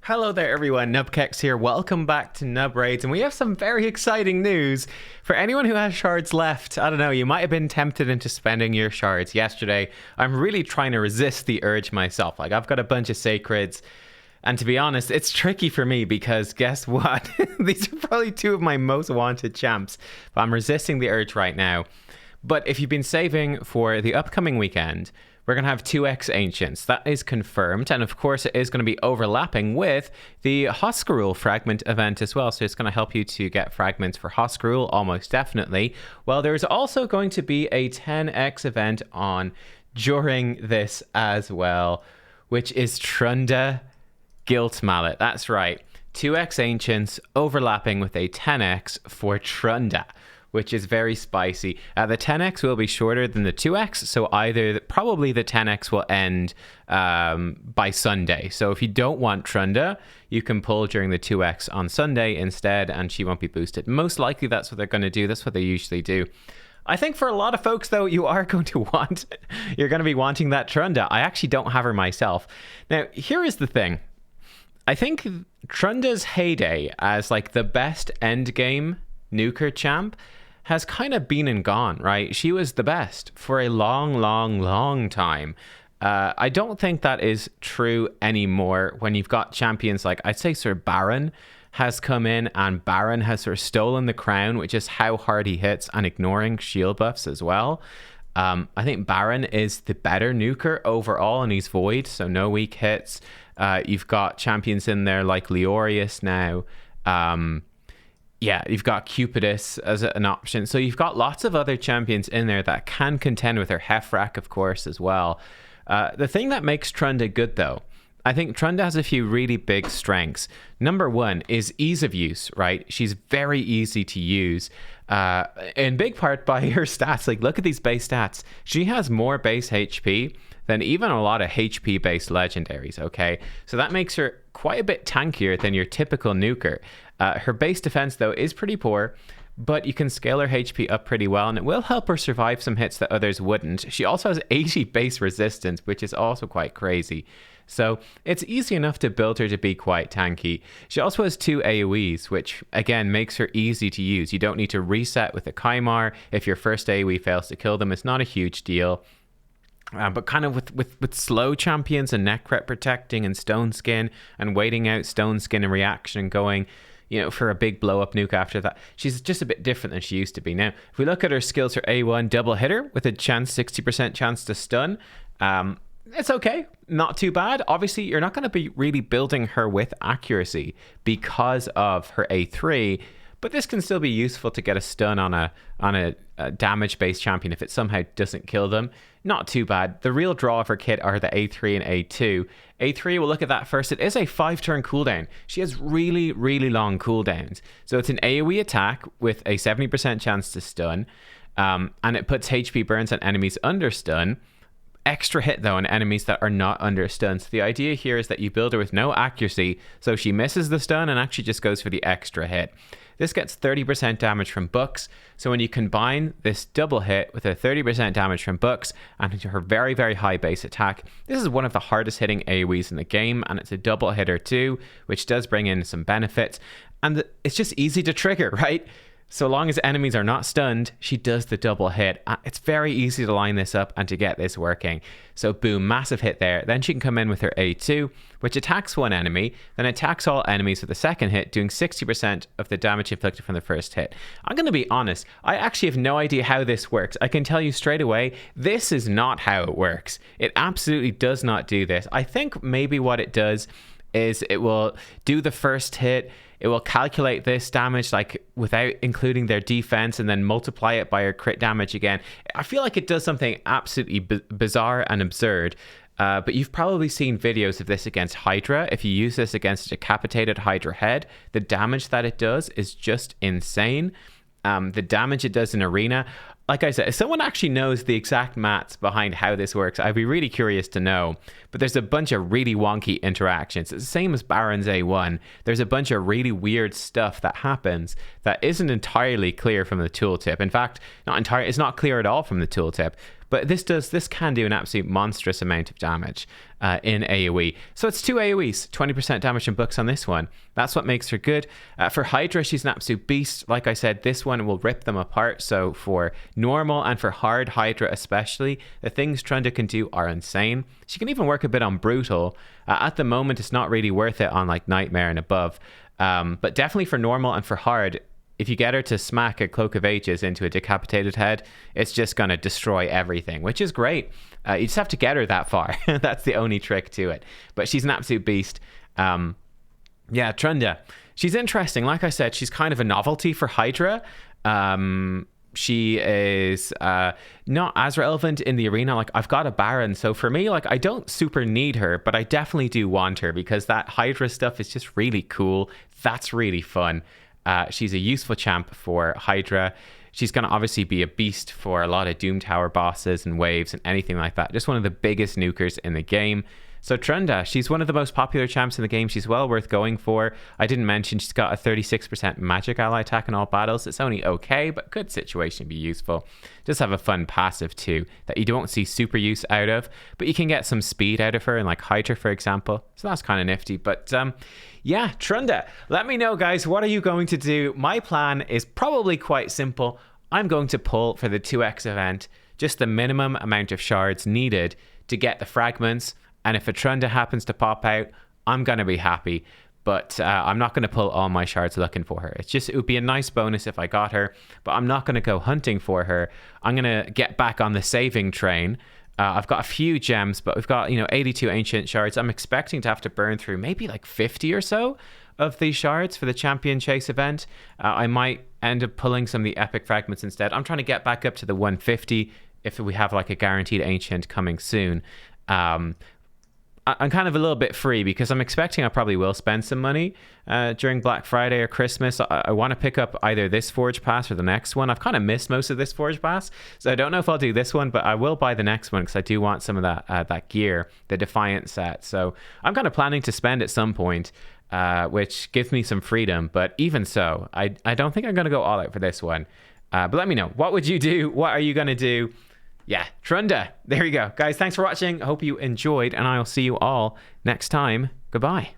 Hello there everyone, nubkeks here. Welcome back to Nub Raids, and we have some very exciting news. For anyone who has shards left, I don't know, you might have been tempted into spending your shards yesterday. I'm really trying to resist the urge myself. Like, I've got a bunch of sacreds, and to be honest, it's tricky for me because guess what? These are probably two of my most wanted champs, but I'm resisting the urge right now. But if you've been saving for the upcoming weekend, we're going to have 2x Ancients. That is confirmed. And of course, it is going to be overlapping with the Hoskarul fragment event as well. So it's going to help you to get fragments for Hoskarul almost definitely. Well, there's also going to be a 10x event on during this as well, which is Trunda Guilt Mallet. That's right. 2x Ancients overlapping with a 10x for Trunda, which is very spicy. The 10x will be shorter than the 2x, so probably the 10x will end by Sunday. So if you don't want Trunda, you can pull during the 2x on Sunday instead, and she won't be boosted. Most likely that's what they're going to do. That's what they usually do. I think for a lot of folks, though, you're going to be wanting that Trunda. I actually don't have her myself. Now, here is the thing. I think Trunda's heyday as like the best endgame nuker champ has kind of been and gone, right? She was the best for a long time. I don't think that is true anymore when you've got champions like, I'd say Sir Baron has come in, and Baron has sort of stolen the crown, which is how hard he hits and ignoring shield buffs as well. I think Baron is the better nuker overall, and he's void, so no weak hits. You've got champions in there like Leorius now. Yeah, you've got Cupidus as an option. So you've got lots of other champions in there that can contend with her Hefrak, of course, as well. The thing that makes Trunda good, though, I think Trunda has a few really big strengths. Number one is ease of use, right? She's very easy to use, in big part by her stats. Like, look at these base stats. She has more base HP than even a lot of HP-based legendaries, okay? So that makes her quite a bit tankier than your typical nuker. Her base defense, though, is pretty poor, but you can scale her HP up pretty well, and it will help her survive some hits that others wouldn't. She also has 80 base resistance, which is also quite crazy. So it's easy enough to build her to be quite tanky. She also has 2 AoEs, which again makes her easy to use. You don't need to reset with the Kymar. If your first AoE fails to kill them, it's not a huge deal. But kind of with slow champions and Necret protecting and Stone Skin and waiting out Stone Skin and reaction and going, you know, for a big blow up nuke after that, she's just a bit different than she used to be. Now, if we look at her skills, her A1 double hitter with a 60% chance to stun, it's okay, not too bad. Obviously, you're not going to be really building her with accuracy because of her A3, but this can still be useful to get a stun on a damage-based champion if it somehow doesn't kill them. Not too bad. The real draw of her kit are the A3 and A2. A3, we'll look at that first. It is a 5-turn cooldown. She has really long cooldowns. So it's an AoE attack with a 70% chance to stun, and it puts HP burns on enemies under stun. Extra hit, though, on enemies that are not under stun. So the idea here is that you build her with no accuracy, so she misses the stun and actually just goes for the extra hit. This gets 30% damage from books, so when you combine this double hit with a 30% damage from books and her very high base attack, this is one of the hardest hitting AoEs in the game, and it's a double hitter too, which does bring in some benefits, and it's just easy to trigger, right? So long as enemies are not stunned, she does the double hit. It's very easy to line this up and to get this working. So boom, massive hit there. Then she can come in with her A2, which attacks one enemy, then attacks all enemies with the second hit, doing 60% of the damage inflicted from the first hit. I'm going to be honest, I actually have no idea how this works. I can tell you straight away, this is not how it works. It absolutely does not do this. I think maybe what it does is it will do the first hit, it will calculate this damage like without including their defense and then multiply it by her crit damage again. I feel like it does something absolutely bizarre and absurd. But you've probably seen videos of this against Hydra. If you use this against a decapitated Hydra head, the damage that it does is just insane. The damage it does in Arena, like I said, if someone actually knows the exact maths behind how this works, I'd be really curious to know. But there's a bunch of really wonky interactions. It's the same as Baron's A1. There's a bunch of really weird stuff that happens that isn't entirely clear from the tooltip. In fact, it's not clear at all from the tooltip. but this can do an absolute monstrous amount of damage in AoE. So it's 2 AoEs, 20% damage and books on this one. That's what makes her good. For Hydra, she's an absolute beast. Like I said, this one will rip them apart. So for normal and for hard Hydra especially, the things Trunda can do are insane. She can even work a bit on brutal. At the moment, it's not really worth it on like Nightmare and above. But definitely for normal and for hard, if you get her to smack a Cloak of Ages into a decapitated head, it's just going to destroy everything, which is great. You just have to get her that far. That's the only trick to it. But she's an absolute beast. Yeah, Trunda. She's interesting. Like I said, she's kind of a novelty for Hydra. She is not as relevant in the arena. Like, I've got a Baron, so for me, like, I don't super need her, but I definitely do want her because that Hydra stuff is just really cool. That's really fun. She's a useful champ for Hydra. She's going to obviously be a beast for a lot of Doom Tower bosses and waves and anything like that. Just one of the biggest nukers in the game. So Trunda, she's one of the most popular champs in the game. She's well worth going for. I didn't mention she's got a 36% magic ally attack in all battles. It's only okay, but good situation to be useful. Just have a fun passive too that you don't see super use out of, but you can get some speed out of her in like Hydra, for example. So that's kind of nifty. But yeah, Trunda, let me know, guys, what are you going to do? My plan is probably quite simple. I'm going to pull for the 2x event, just the minimum amount of shards needed to get the fragments. And if a Trunda happens to pop out, I'm going to be happy. But I'm not going to pull all my shards looking for her. It would be a nice bonus if I got her, but I'm not going to go hunting for her. I'm going to get back on the saving train. I've got a few gems, but we've got, 82 ancient shards. I'm expecting to have to burn through maybe like 50 or so of these shards for the champion chase event. I might end up pulling some of the epic fragments instead. I'm trying to get back up to the 150 if we have like a guaranteed ancient coming soon. I'm kind of a little bit free because I'm expecting I probably will spend some money during Black Friday or Christmas. I want to pick up either this Forge Pass or the next one. I've kind of missed most of this Forge Pass, so I don't know if I'll do this one, but I will buy the next one because I do want some of that gear, the Defiant set. So I'm kind of planning to spend at some point, which gives me some freedom. But even so, I don't think I'm going to go all out for this one. But let me know. What would you do? What are you going to do? Yeah, Trunda. There you go. Guys, thanks for watching. I hope you enjoyed, and I'll see you all next time. Goodbye.